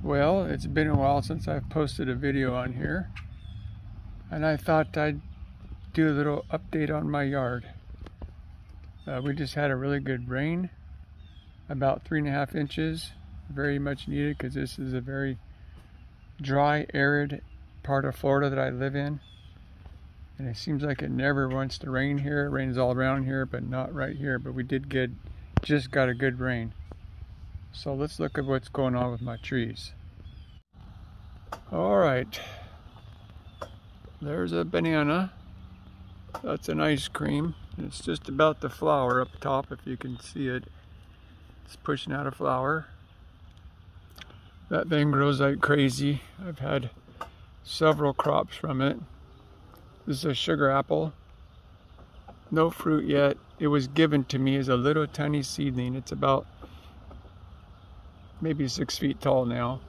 Well, it's been a while since I've posted a video on here, and I thought I'd do a little update on my yard. We just had a really good rain, about 3.5 inches, very much needed because this is a very dry, arid part of Florida that I live in. And it seems like it never wants to rain here. It rains all around here, but not right here. But we just got a good rain. So let's look at what's going on with my trees. All right, there's a banana. That's an ice cream. It's just about to flower up top, if you can see it. It's pushing out a flower. That thing grows like crazy. I've had several crops from it. This is a sugar apple. No fruit yet. It was given to me as a little tiny seedling. It's about maybe 6 feet tall now.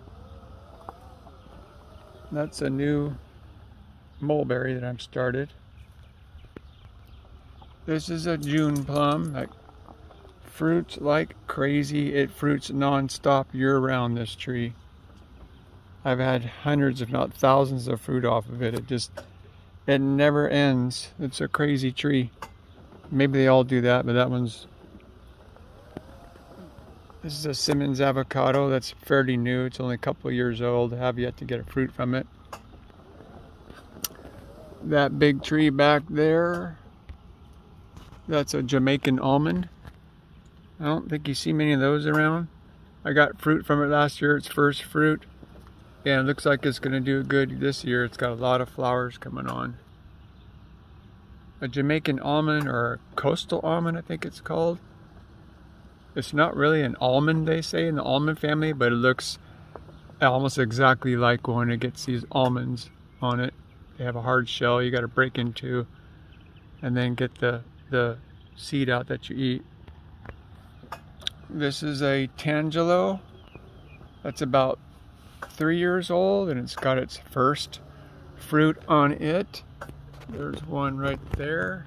That's a new mulberry that I've started. This is a June plum that fruits like crazy. It fruits non-stop year-round, this tree. I've had hundreds, if not thousands, of fruit off of it. It never ends. It's a crazy tree. Maybe they all do that, but this is a Simmons avocado that's fairly new. It's only a couple of years old. I have yet to get a fruit from it. That big tree back there, that's a Jamaican almond. I don't think you see many of those around. I got fruit from it last year, its first fruit. And it looks like it's going to do good this year. It's got a lot of flowers coming on. A Jamaican almond, or a coastal almond, I think it's called. It's not really an almond, they say, in the almond family, but it looks almost exactly like one. It gets these almonds on it. They have a hard shell you got to break into and then get the seed out that you eat. This is a Tangelo. That's about 3 years old, and it's got its first fruit on it. There's one right there,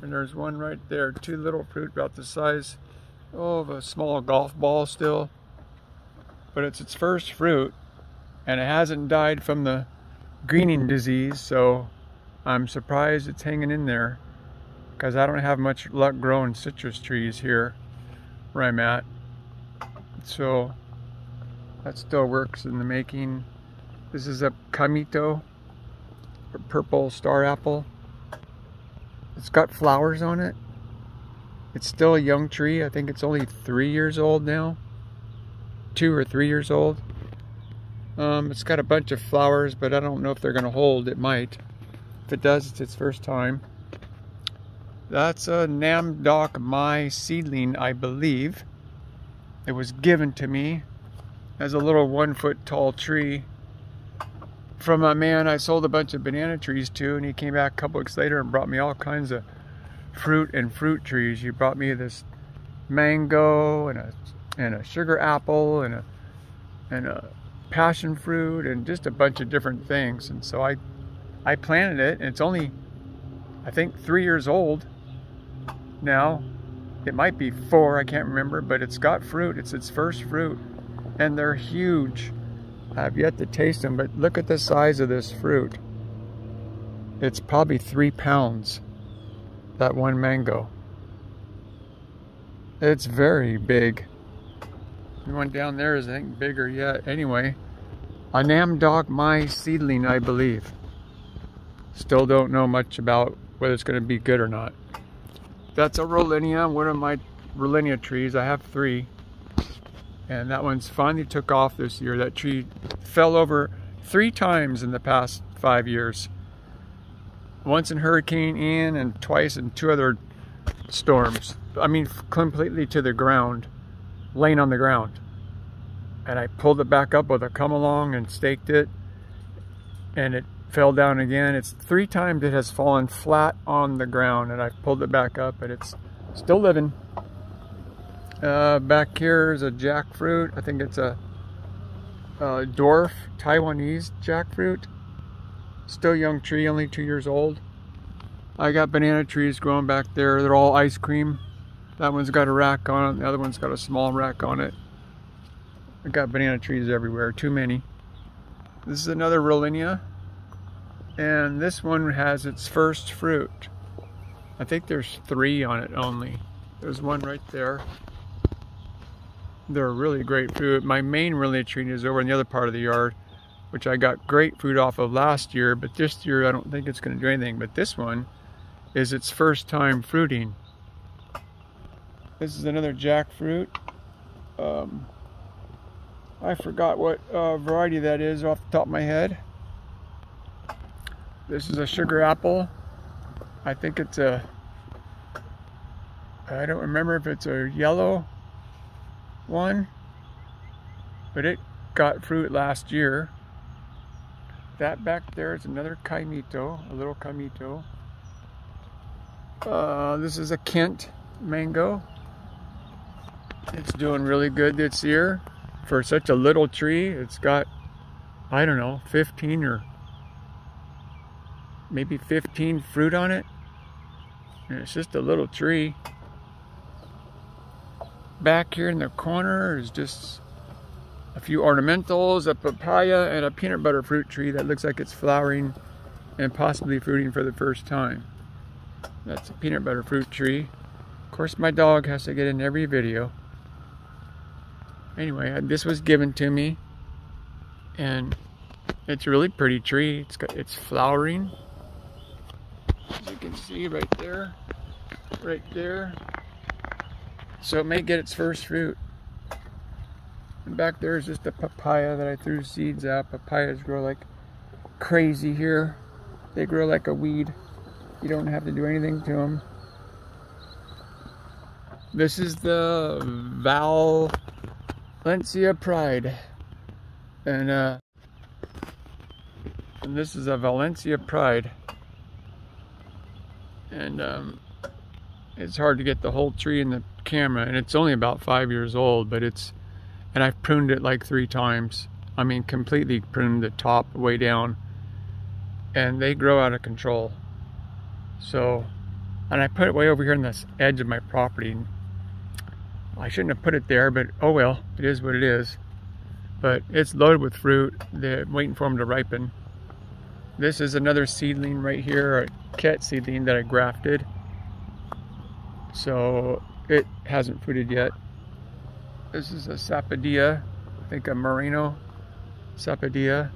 and there's one right there. Two little fruit about the size of a small golf ball still, but it's its first fruit, and it hasn't died from the greening disease, so I'm surprised it's hanging in there, because I don't have much luck growing citrus trees here where I'm at. So that still works in the making. This is a Kamito, a purple star apple. It's got flowers on it. It's still a young tree. I think it's only 3 years old now. 2 or 3 years old. It's got a bunch of flowers, but I don't know if they're gonna hold. It might. If it does, it's its first time. That's a Namdok Mai seedling, I believe. It was given to me as a little 1 foot tall tree from a man I sold a bunch of banana trees to, and he came back a couple weeks later and brought me all kinds of fruit trees. He brought me this mango and a sugar apple and a passion fruit and just a bunch of different things. And so I planted it, and it's only, I think, 3 years old now. It might be 4, I can't remember, but it's got fruit. It's its first fruit, and they're huge. I have yet to taste them, but look at the size of this fruit. It's probably 3 pounds, that one mango. It's very big. The one down there is, I think, bigger yet. Anyway, a Namdok Mai seedling, I believe. Still don't know much about whether it's going to be good or not. That's a Rollenia, one of my Rollenia trees. I have 3. And that one's finally took off this year. That tree fell over 3 times in the past 5 years. Once in Hurricane Ian and twice in 2 other storms. I mean, completely to the ground, laying on the ground. And I pulled it back up with a come along and staked it, and it fell down again. It's 3 times it has fallen flat on the ground, and I pulled it back up, and it's still living. Back here is a jackfruit. I think it's a dwarf Taiwanese jackfruit. Still young tree, only 2 years old. I got banana trees growing back there. They're all ice cream. That one's got a rack on it. The other one's got a small rack on it. I got banana trees everywhere, too many. This is another Rollinia, and this one has its first fruit. I think there's 3 on it only. There's one right there. They're really great fruit. My main Rollinia tree is over in the other part of the yard, which I got great fruit off of last year, but this year I don't think it's going to do anything. But this one is its first time fruiting. This is another jackfruit. I forgot what variety that is off the top of my head. This is a sugar apple. I think it's a, I don't remember if it's a yellow one, but it got fruit last year. That back there is another Caimito, a little Caimito. This is a Kent mango. It's doing really good this year. For such a little tree, it's got, I don't know, 15 or maybe 15 fruit on it. And it's just a little tree. Back here in the corner is just a few ornamentals, a papaya, and a peanut butter fruit tree that looks like it's flowering and possibly fruiting for the first time. That's a peanut butter fruit tree. Of course, my dog has to get in every video. Anyway, this was given to me, and it's a really pretty tree. It's flowering, as you can see right there, right there. So it may get its first fruit. And back there is just a papaya that I threw seeds out. Papayas grow like crazy here. They grow like a weed. You don't have to do anything to them. This is the Valencia Pride. And this is a Valencia Pride. And it's hard to get the whole tree in the camera, and it's only about 5 years old, but and I've pruned it like 3 times. I mean, completely pruned the top way down, and they grow out of control. So, and I put it way over here on this edge of my property. I shouldn't have put it there, but oh well, it is what it is. But it's loaded with fruit. They're waiting for them to ripen. This is another seedling right here, a Ket seedling that I grafted. So it hasn't fruited yet. This is a Sapodilla, I think a Merino Sapodilla.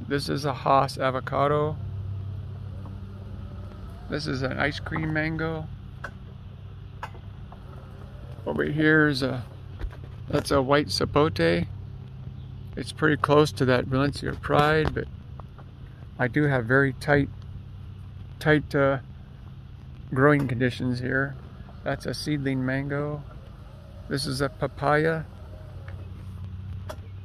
This is a Hass avocado. This is an ice cream mango. Over here is that's a white sapote. It's pretty close to that Valencia Pride, but I do have very tight growing conditions here. That's a seedling mango. This is a papaya.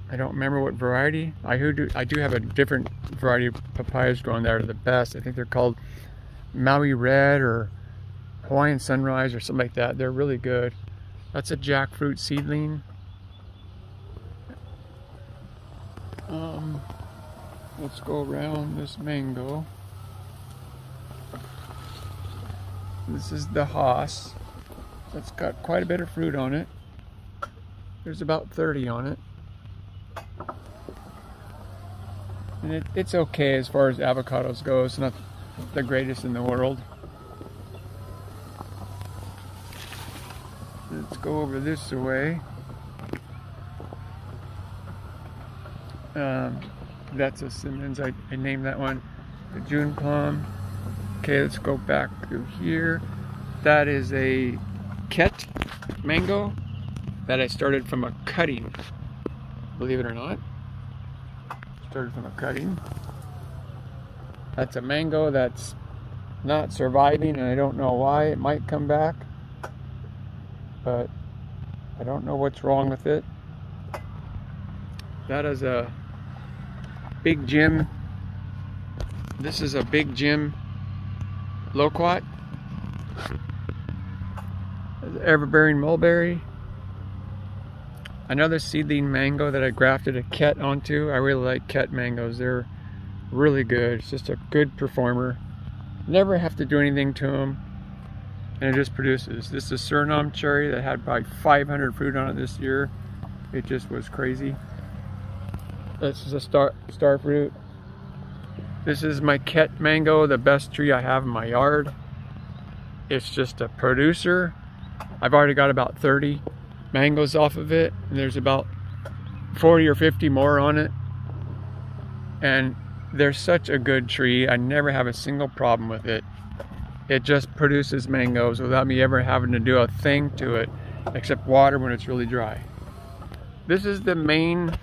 I don't remember what variety. I do have a different variety of papayas growing there. The best. I think they're called Maui Red or Hawaiian Sunrise or something like that. They're really good. That's a jackfruit seedling. Let's go around this mango. This is the Hass. That's got quite a bit of fruit on it. There's about 30 on it. And it's okay as far as avocados go. It's not the greatest in the world. Let's go over this way. That's a Simmons. I named that one the June Plum. Okay, let's go back through here. That is a Ket mango that I started from a cutting. Believe it or not. Started from a cutting. That's a mango that's not surviving, and I don't know why. It might come back, but I don't know what's wrong with it. That is a Big Jim. This is a Big Jim loquat. Everbearing mulberry. Another seedling mango that I grafted a Ket onto. I really like Ket mangoes. They're really good. It's just a good performer. Never have to do anything to them, and it just produces. This is Suriname cherry that had probably 500 fruit on it this year. It just was crazy. This is a star fruit. This is my Ket mango, the best tree I have in my yard. It's just a producer. I've already got about 30 mangoes off of it, and there's about 40 or 50 more on it. And they're such a good tree. I never have a single problem with it. It just produces mangoes without me ever having to do a thing to it except water when it's really dry. This is the main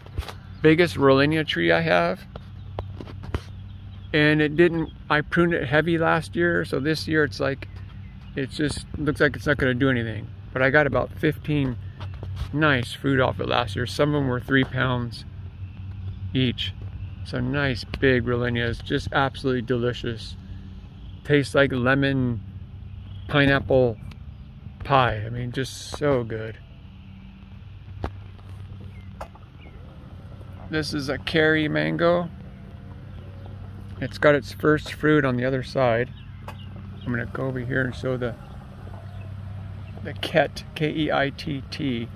biggest Rollinia tree I have. And I pruned it heavy last year, so this year it's like, it just looks like it's not gonna do anything. But I got about 15 nice fruit off it last year. Some of them were 3 pounds each. So nice big Rollinias, just absolutely delicious. Tastes like lemon pineapple pie. I mean, just so good. This is a Kerry mango. It's got its first fruit on the other side. I'm gonna go over here and show the Ket, K-E-I-T-T.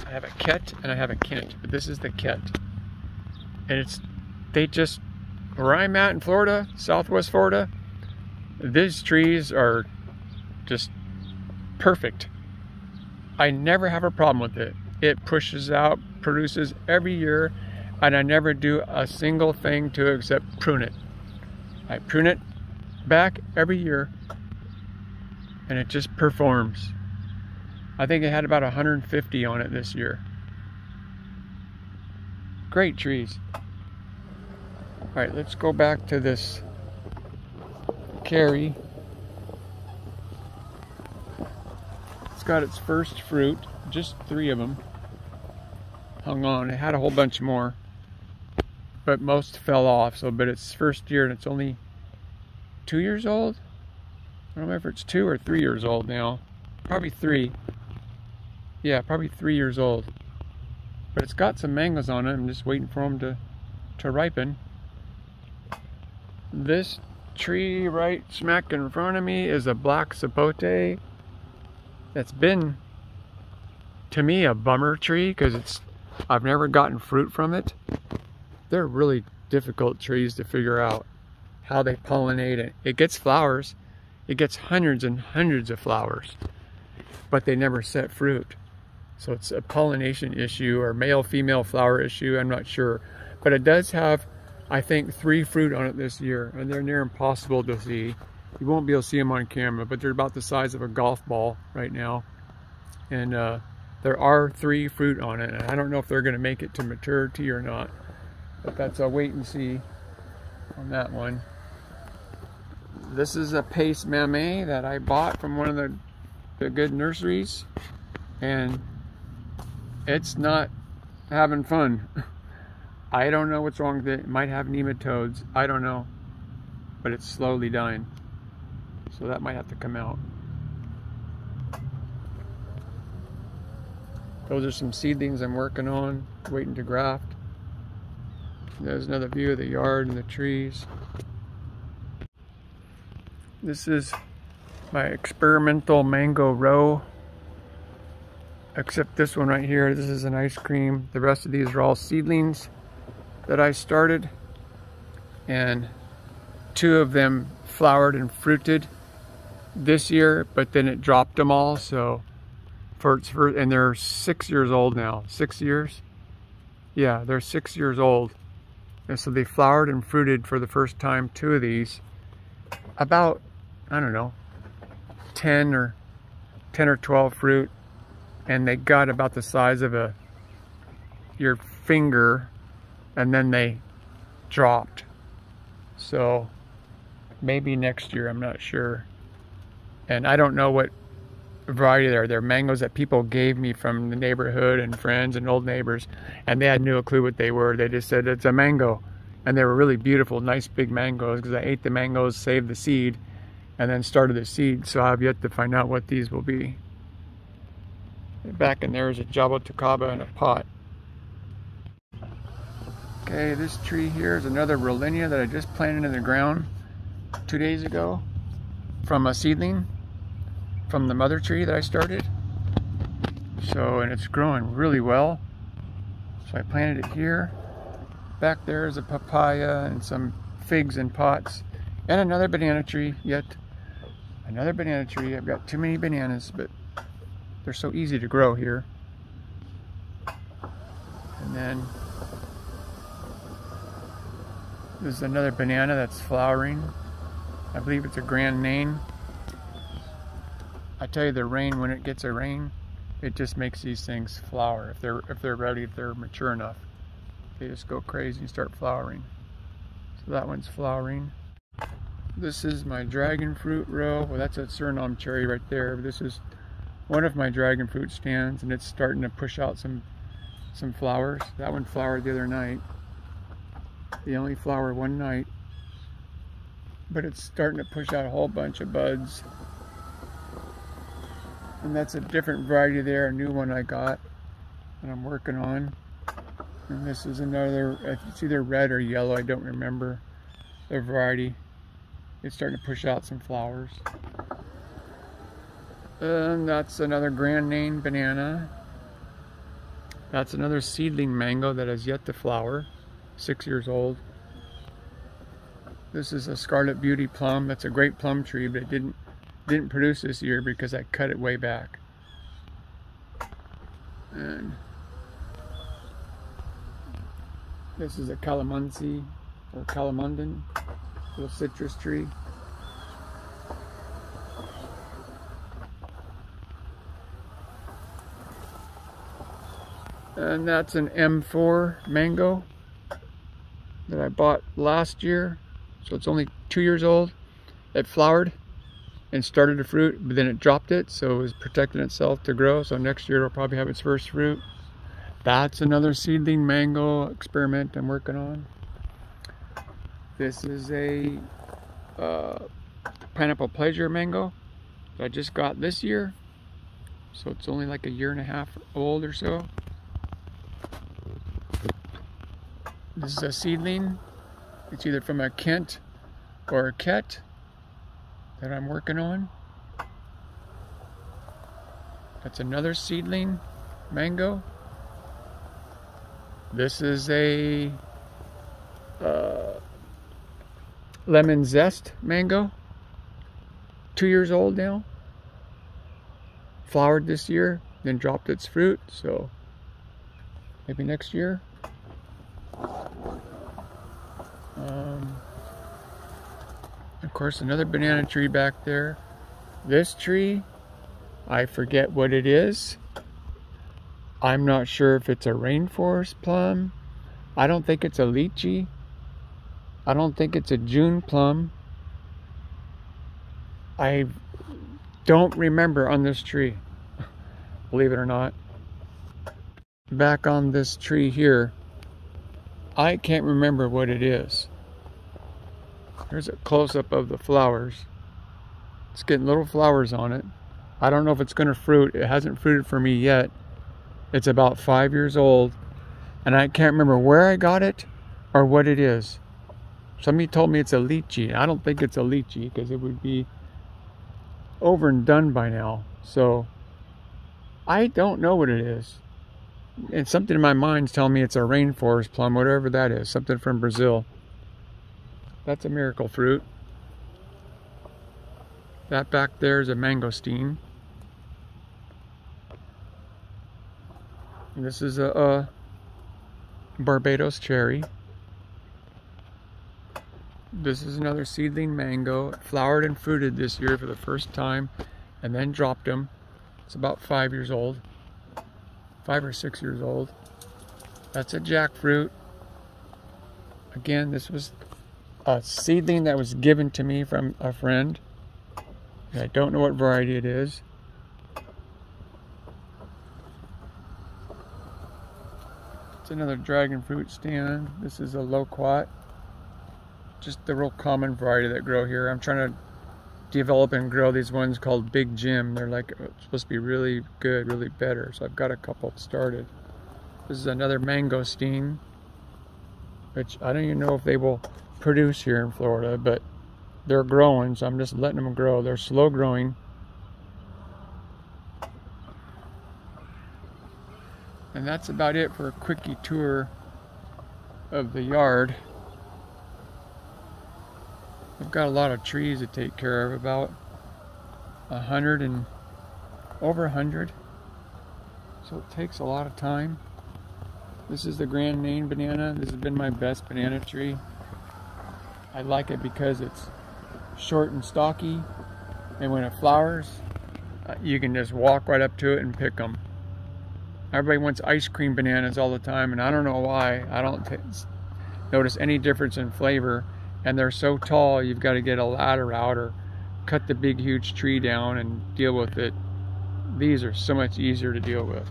I have a Ket and I have a Kent, but this is the Ket. And where I'm at in Florida, Southwest Florida, these trees are just perfect. I never have a problem with it. It pushes out, produces every year, and I never do a single thing to it except prune it. I prune it back every year, and it just performs. I think it had about 150 on it this year. Great trees. All right, let's go back to this Kerry. It's got its first fruit, just 3 of them hung on. It had a whole bunch more, but most fell off. But it's first year and it's only 2 years old. I don't know if it's 2 or 3 years old now. Probably 3. Yeah, probably 3 years old. But it's got some mangoes on it. I'm just waiting for them to ripen. This tree right smack in front of me is a black sapote. That's been, to me, a bummer tree because I've never gotten fruit from it. They're really difficult trees to figure out how they pollinate it. It gets flowers. It gets hundreds and hundreds of flowers, but they never set fruit. So it's a pollination issue or male-female flower issue, I'm not sure. But it does have, I think, 3 fruit on it this year, and they're near impossible to see. You won't be able to see them on camera, but they're about the size of a golf ball right now. And there are 3 fruit on it, and I don't know if they're gonna make it to maturity or not. But that's a wait and see on that one. This is a Pace Mamey that I bought from one of the good nurseries, and it's not having fun. I don't know what's wrong with it. It might have nematodes. I don't know, but it's slowly dying. So that might have to come out. Those are some seedlings I'm working on, waiting to graft. There's another view of the yard and the trees. This is my experimental mango row. Except this one right here, this is an ice cream. The rest of these are all seedlings that I started. And 2 of them flowered and fruited this year, but then it dropped them all. So and they're 6 years old now. 6 years? Yeah, they're 6 years old. And so they flowered and fruited for the first time, 2 of these. About, I don't know, 10 or 12 fruit. And they got about the size of your finger, and then they dropped. So maybe next year, I'm not sure. And I don't know what variety they're mangoes that people gave me from the neighborhood and friends and old neighbors, and they had no clue what they were. They just said it's a mango, and they were really beautiful, nice big mangoes, because I ate the mangoes, saved the seed, and then started the seed. So I've yet to find out what these will be. Back in there is a Jaboticaba in a pot. Okay, this tree here is another Rollinia that I just planted in the ground 2 days ago from a seedling from the mother tree that I started. So, and it's growing really well. So I planted it here. Back there is a papaya and some figs in pots. And another banana tree, yet another banana tree. I've got too many bananas, but they're so easy to grow here. And then there's another banana that's flowering. I believe it's a Grand Nain. I tell you, the rain, when it gets a rain, it just makes these things flower. If they're ready, if they're mature enough, they just go crazy and start flowering. So that one's flowering. This is my dragon fruit row. Well, that's a Suriname cherry right there. This is one of my dragon fruit stands, and it's starting to push out some flowers. That one flowered the other night. They only flowered one night, but it's starting to push out a whole bunch of buds. And that's a different variety there, a new one I got that I'm working on. And this is another, it's either red or yellow, I don't remember the variety. It's starting to push out some flowers. And that's another Grand Nain banana. That's another seedling mango that has yet to flower, 6 years old. This is a Scarlet Beauty plum. That's a great plum tree, but it didn't produce this year because I cut it way back. And this is a calamansi or calamundan, little citrus tree. And that's an M4 mango that I bought last year. So it's only 2 years old. It flowered and started to fruit, but then it dropped it, so it was protecting itself to grow. So next year it'll probably have its first fruit. That's another seedling mango experiment I'm working on. This is a Pineapple Pleasure mango that I just got this year. So it's only like 1.5 years old or so. This is a seedling. It's either from a Kent or a Ket that I'm working on. That's another seedling mango. This is a lemon zest mango. 2 years old now. Flowered this year, then dropped its fruit, so maybe next year. Of course, another banana tree back there. This tree, I forget what it is. I'm not sure if it's a rainforest plum. I don't think it's a lychee. I don't think it's a June plum. I don't remember on this tree, believe it or not. Back on this tree here, I can't remember what it is. Here's a close-up of the flowers. It's getting little flowers on it. I don't know if it's going to fruit. It hasn't fruited for me yet. It's about 5 years old, and I can't remember where I got it or what it is. Somebody told me it's a lychee. I don't think it's a lychee because it would be over and done by now. So I don't know what it is. And something in my mind's telling me it's a rainforest plum, whatever that is, something from Brazil. That's a miracle fruit. That back there is a mangosteen. And this is a Barbados cherry. This is another seedling mango. It flowered and fruited this year for the first time and then dropped them. It's about 5 years old. 5 or 6 years old. That's a jackfruit. Again, this was a seedling that was given to me from a friend. I don't know what variety it is. It's another dragon fruit stand. This is a loquat. Just the real common variety that grow here. I'm trying to develop and grow these ones called Big Jim. They're like supposed to be really good, really better. So I've got a couple started. This is another mangosteen, which I don't even know if they will produce here in Florida, but they're growing, so I'm just letting them grow. They're slow growing. And that's about it for a quickie tour of the yard. I've got a lot of trees to take care of, about 100 and over 100. So it takes a lot of time. This is the Grand Maine banana. This has been my best banana tree. I like it because it's short and stocky, and when it flowers, you can just walk right up to it and pick them. Everybody wants ice cream bananas all the time, and I don't know why. I don't notice any difference in flavor, and they're so tall you've got to get a ladder out or cut the big huge tree down and deal with it. These are so much easier to deal with.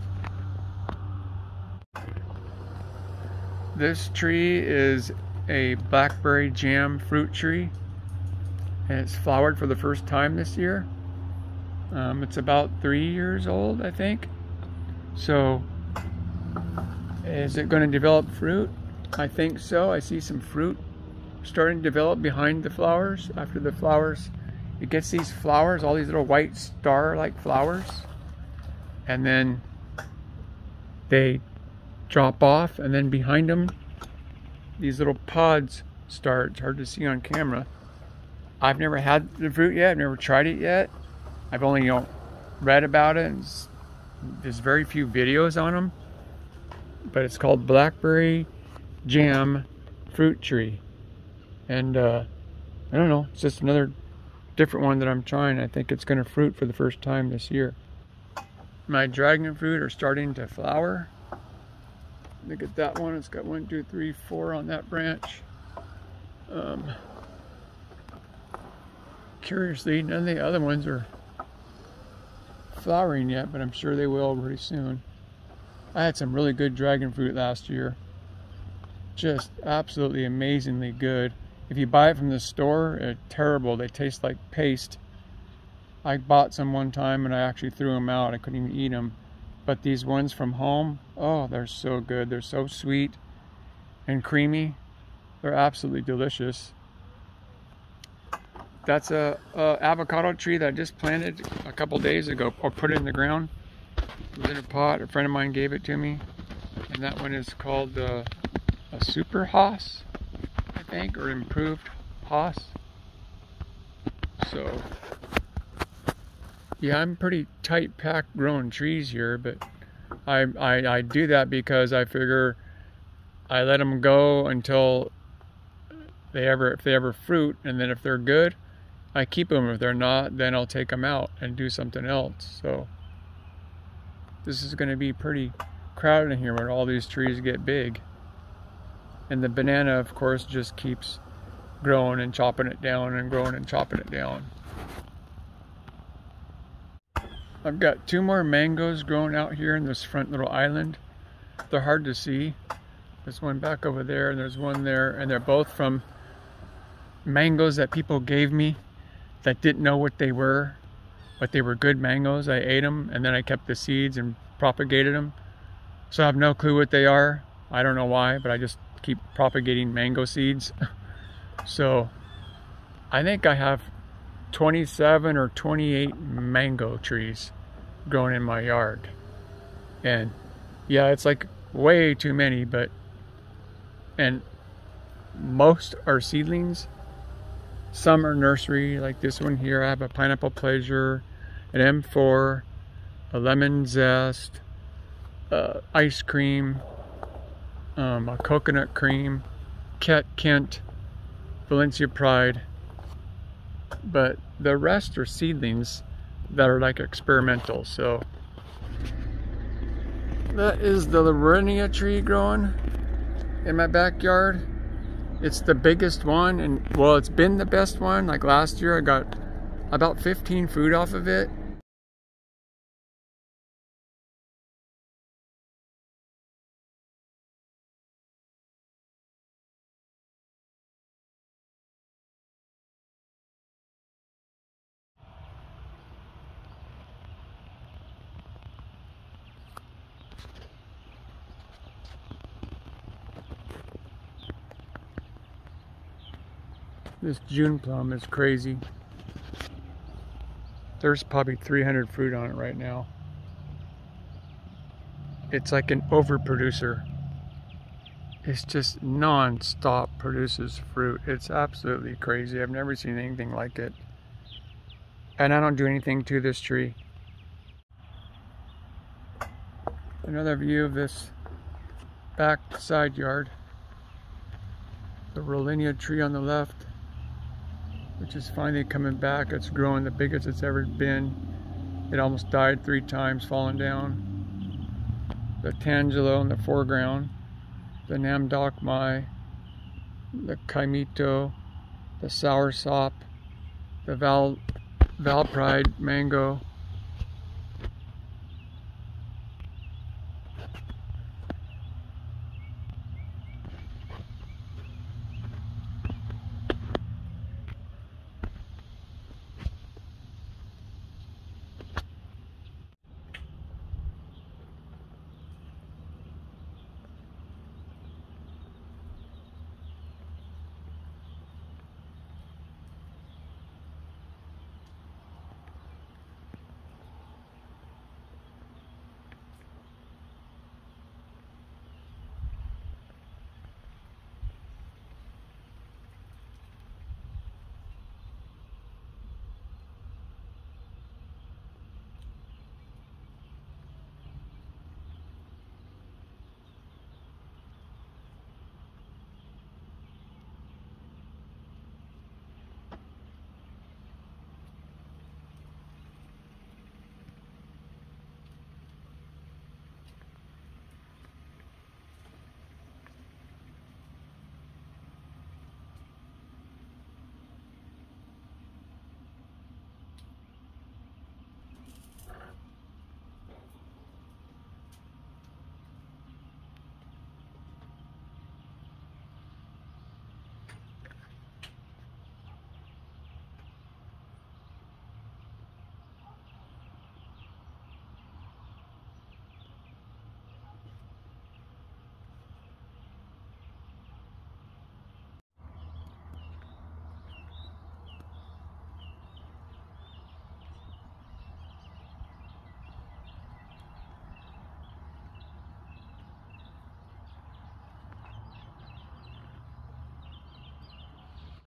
This tree is a blackberry jam fruit tree, and it's flowered for the first time this year. It's about 3 years old, I think. So, is it going to develop fruit? I think so. I see some fruit starting to develop behind the flowers. After the flowers, it gets these flowers, all these little white star-like flowers, and then they drop off, and then behind them, these little pods start. It's hard to see on camera. I've never had the fruit yet. I've never tried it yet. I've only, read about it. And there's very few videos on them, but it's called blackberry jam fruit tree, and I don't know, it's just another different one that I'm trying. I think it's going to fruit for the first time this year. My dragon fruit are starting to flower. Look at that one. It's got 1, 2, 3, 4 on that branch. Curiously, none of the other ones are flowering yet, but I'm sure they will pretty soon. I had some really good dragon fruit last year. Just absolutely amazingly good. If you buy it from the store, it's terrible. They taste like paste. I bought some one time and I actually threw them out. I couldn't even eat them. But these ones from home, oh, they're so good. They're so sweet and creamy. They're absolutely delicious. That's a avocado tree that I just planted a couple days ago, or put it in the ground. It was in a pot. A friend of mine gave it to me, and that one is called a Super Hass, I think, or Improved Hass. So, yeah, I'm pretty tight-packed growing trees here, but I do that because I figure I let them go until if they ever fruit, and then if they're good, I keep them. If they're not, then I'll take them out and do something else. So this is going to be pretty crowded in here when all these trees get big. And the banana, of course, just keeps growing and chopping it down and growing and chopping it down. I've got 2 more mangoes growing out here in this front little island. They're hard to see. There's one back over there and there's one there, and they're both from mangoes that people gave me that didn't know what they were, but they were good mangoes. I ate them, and then I kept the seeds and propagated them. So I have no clue what they are. I don't know why, but I just keep propagating mango seeds. So I think I have 27 or 28 mango trees growing in my yard. And yeah, it's like way too many, and most are seedlings. Some are nursery, like this one here. I have a Pineapple Pleasure, an M4, a Lemon Zest, ice cream, a coconut cream, Kent, Valencia Pride. But the rest are seedlings that are like experimental. So that is the Laurelia tree growing in my backyard. It's the biggest one, and well, it's been the best one. Like last year I got about 15 fruit off of it. This June plum is crazy. There's probably 300 fruit on it right now. it's like an overproducer. It's just non-stop produces fruit. It's absolutely crazy. I've never seen anything like it. And I don't do anything to this tree. Another view of this back side yard. The Rollinia tree on the left, which is finally coming back. It's growing the biggest it's ever been. It almost died 3 times falling down. The Tangelo in the foreground, the Namdokmai, the Kaimito, the Soursop, the Valpride mango,